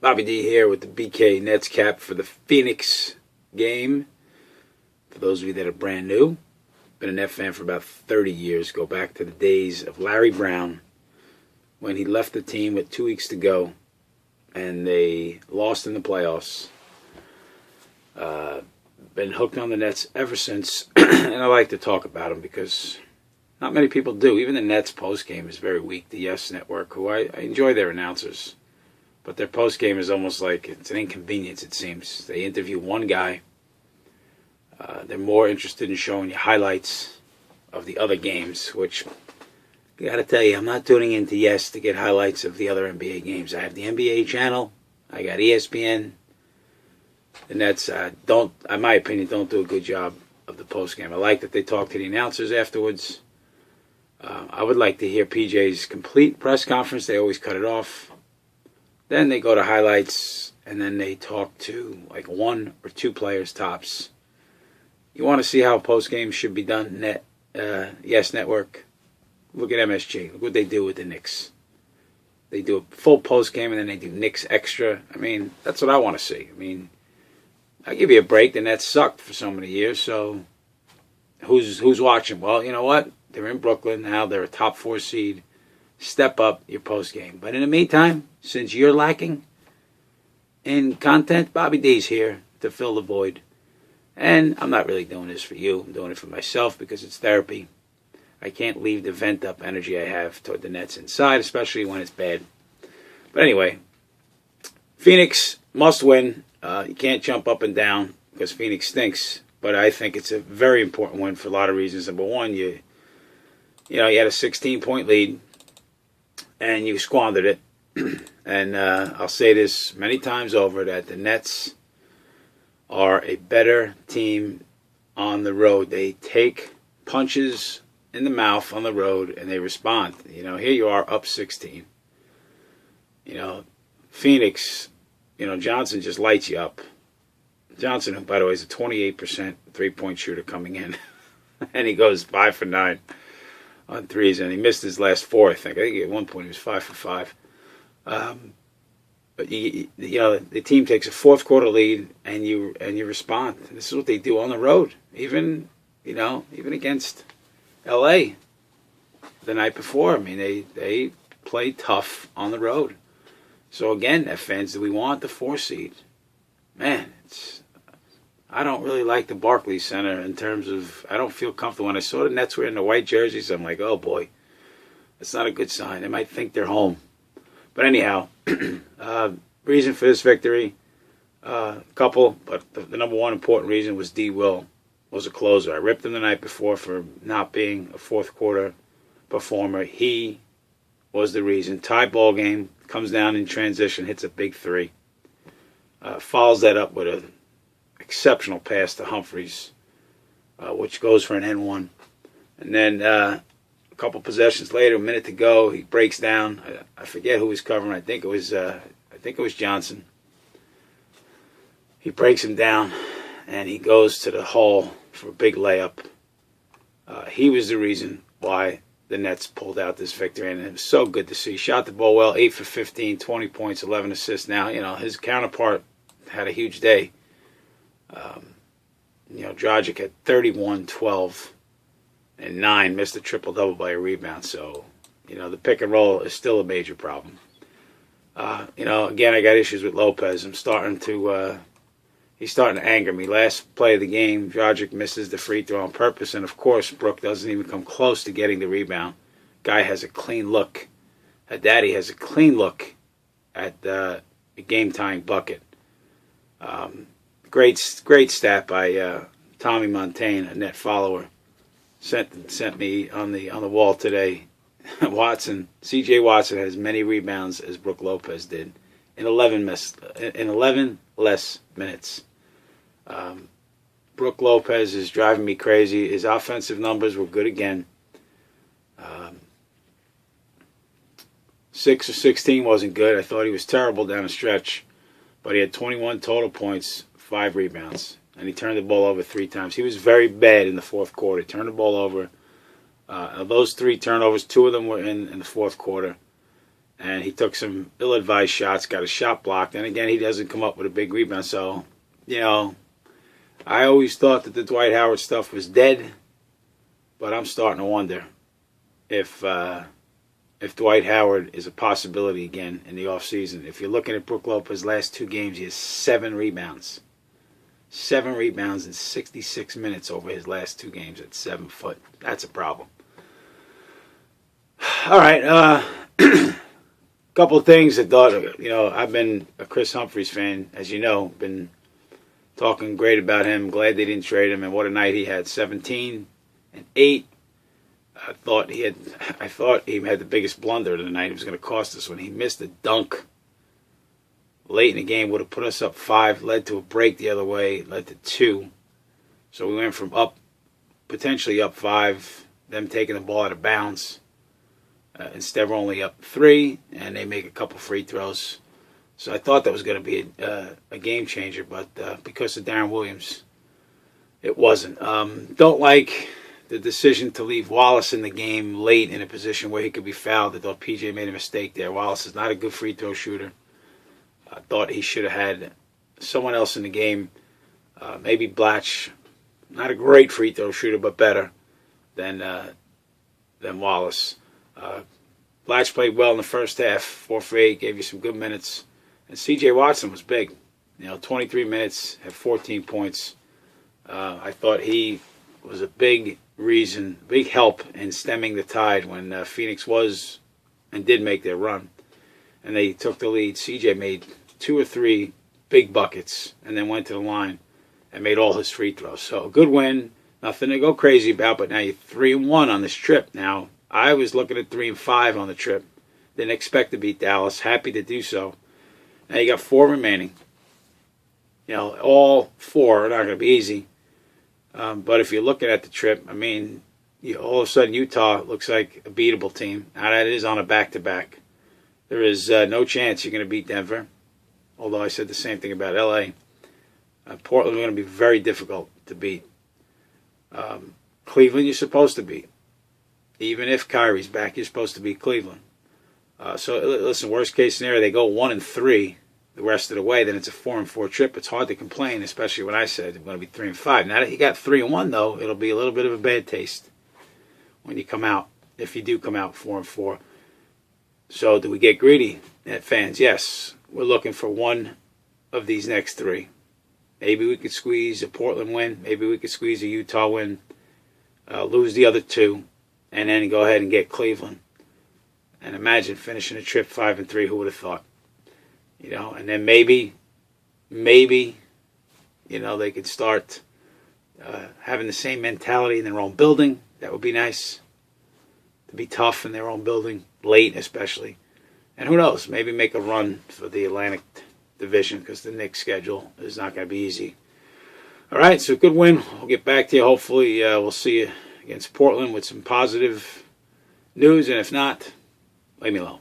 Bobby D here with the BK Nets cap for the Phoenix game. For those of you that are brand new, been a Net fan for about 30 years. Go back to the days of Larry Brown when he left the team with 2 weeks to go and they lost in the playoffs. Been hooked on the Nets ever since, and I like to talk about them because not many people do. Even the Nets post-game is very weak. The Yes Network, who I enjoy their announcers, but their post-game is almost like it's an inconvenience, it seems. They interview one guy. They're more interested in showing you highlights of the other games, which I got to tell you, I'm not tuning into Yes to get highlights of the other NBA games. I have the NBA channel. I got ESPN. The Nets don't, in my opinion, don't do a good job of the post-game. I like that they talk to the announcers afterwards. I would like to hear PJ's complete press conference. They always cut it off. Then they go to highlights, and then they talk to like one or two players tops. You want to see how post-game should be done? Yes Network. Look at MSG. Look what they do with the Knicks. They do a full post-game, and then they do Knicks extra. I mean, that's what I want to see. I mean, I'll give you a break. The Nets sucked for so many years, so who's watching? Well, you know what? They're in Brooklyn now. They're a top 4 seed. Step up your post-game. But in the meantime, since you're lacking in content, Bobby D's here to fill the void. And I'm not really doing this for you. I'm doing it for myself because it's therapy. I can't leave the vent-up energy I have toward the Nets inside, especially when it's bad. But anyway, Phoenix must win. You can't jump up and down because Phoenix stinks. But I think it's a very important win for a lot of reasons. Number one, you had a 16-point lead, and you squandered it. And I'll say this many times over, that the Nets are a better team on the road. They take punches in the mouth on the road, and they respond. Here you are up 16. Phoenix, Johnson just lights you up. Johnson, who, by the way, is a 28% three-point shooter coming in. And he goes 5 for 9 on threes, and he missed his last 4, I think. I think at one point he was 5 for 5. But the team takes a fourth quarter lead, and you respond. This is what they do on the road. Even against L.A. the night before. I mean, they play tough on the road. So again, fans, do we want the 4 seed? Man, I don't really like the Barclays Center in terms of, I don't feel comfortable. When I saw the Nets wearing the white jerseys, I'm like, oh boy, that's not a good sign. They might think they're home. But anyhow, reason for this victory, couple, but the number one important reason was D. Will was a closer. I ripped him the night before for not being a fourth quarter performer. He was the reason. Tie ball game, comes down in transition, hits a big 3. Follows that up with an exceptional pass to Humphries, which goes for an N1. And then a couple possessions later, a minute to go, he breaks down. I forget who was covering. I think it was Johnson. He breaks him down, and he goes to the hole for a big layup. He was the reason why the Nets pulled out this victory, and it was so good to see. Shot the ball well, 8 for 15, 20 points, 11 assists. Now, his counterpart had a huge day. Dragic had 31, 12, and 9, missed a triple-double by a rebound. So, the pick and roll is still a major problem. Again, I got issues with Lopez. He's starting to anger me. Last play of the game, Dragic misses the free throw on purpose, and of course, Brook doesn't even come close to getting the rebound. Guy has a clean look. Daddy has a clean look at the game-tying bucket. Great stat by Tommy Montaigne, a net follower, sent me on the wall today. C.J. Watson has as many rebounds as Brook Lopez did in 11 less minutes. Brook Lopez is driving me crazy. His offensive numbers were good again. 6 or 16 wasn't good. I thought he was terrible down the stretch, but he had 21 total points, 5 rebounds, and he turned the ball over 3 times. He was very bad in the fourth quarter. He turned the ball over. Of those 3 turnovers, 2 of them were in the fourth quarter. And he took some ill-advised shots, got a shot blocked, and again, he doesn't come up with a big rebound. So, I always thought that the Dwight Howard stuff was dead, but I'm starting to wonder if Dwight Howard is a possibility again in the offseason. If you're looking at Brook Lopez' last 2 games, he has 7 rebounds. 7 rebounds in 66 minutes over his last 2 games at 7 foot. That's a problem. All right, couple of things I thought, I've been a Chris Humphries fan, as you know, been talking great about him, glad they didn't trade him, and what a night he had, 17 and 8. I thought he had the biggest blunder of the night. It was going to cost us when he missed a dunk late in the game. Would have put us up 5, led to a break the other way, led to 2. So we went from potentially up 5, them taking the ball out of bounds. Instead, we're only up 3, and they make a couple free throws. So I thought that was going to be a game changer, but because of Darren Williams, it wasn't. Don't like the decision to leave Wallace in the game late in a position where he could be fouled. I thought PJ made a mistake there. Wallace is not a good free throw shooter. I thought he should have had someone else in the game. Maybe Blatch, not a great free throw shooter, but better than Wallace. Blatch played well in the first half, 4 for 8, gave you some good minutes. And C.J. Watson was big. 23 minutes, had 14 points. I thought he was a big help in stemming the tide when Phoenix was and did make their run. And they took the lead. C.J. made 2 or 3 big buckets and then went to the line and made all his free throws. So a good win, nothing to go crazy about, but now you're 3-1 on this trip. Now, I was looking at 3-5 on the trip. Didn't expect to beat Dallas. Happy to do so. Now you got 4 remaining. All 4 are not going to be easy. But if you're looking at the trip, all of a sudden Utah looks like a beatable team. Now that is on a back-to-back. There is no chance you're going to beat Denver. Although I said the same thing about L.A. Portland is going to be very difficult to beat. Cleveland you're supposed to beat. Even if Kyrie's back, you're supposed to beat Cleveland. So listen, worst case scenario, they go 1-3 the rest of the way. Then it's a 4-4 trip. It's hard to complain, especially when I said it's going to be 3-5. Now that you got 3-1, though, it'll be a little bit of a bad taste when you come out. If you do come out 4-4. So do we get greedy at fans? Yes, we're looking for one of these next 3. Maybe we could squeeze a Portland win. Maybe we could squeeze a Utah win. Lose the other 2. And then go ahead and get Cleveland. And imagine finishing a trip 5-3. Who would have thought? And then maybe, they could start having the same mentality in their own building. That would be nice. To be tough in their own building, late especially. And who knows? Maybe make a run for the Atlantic Division because the Knicks' schedule is not going to be easy. All right, so good win. We'll get back to you. Hopefully, we'll see you against Portland with some positive news, and if not, leave me alone.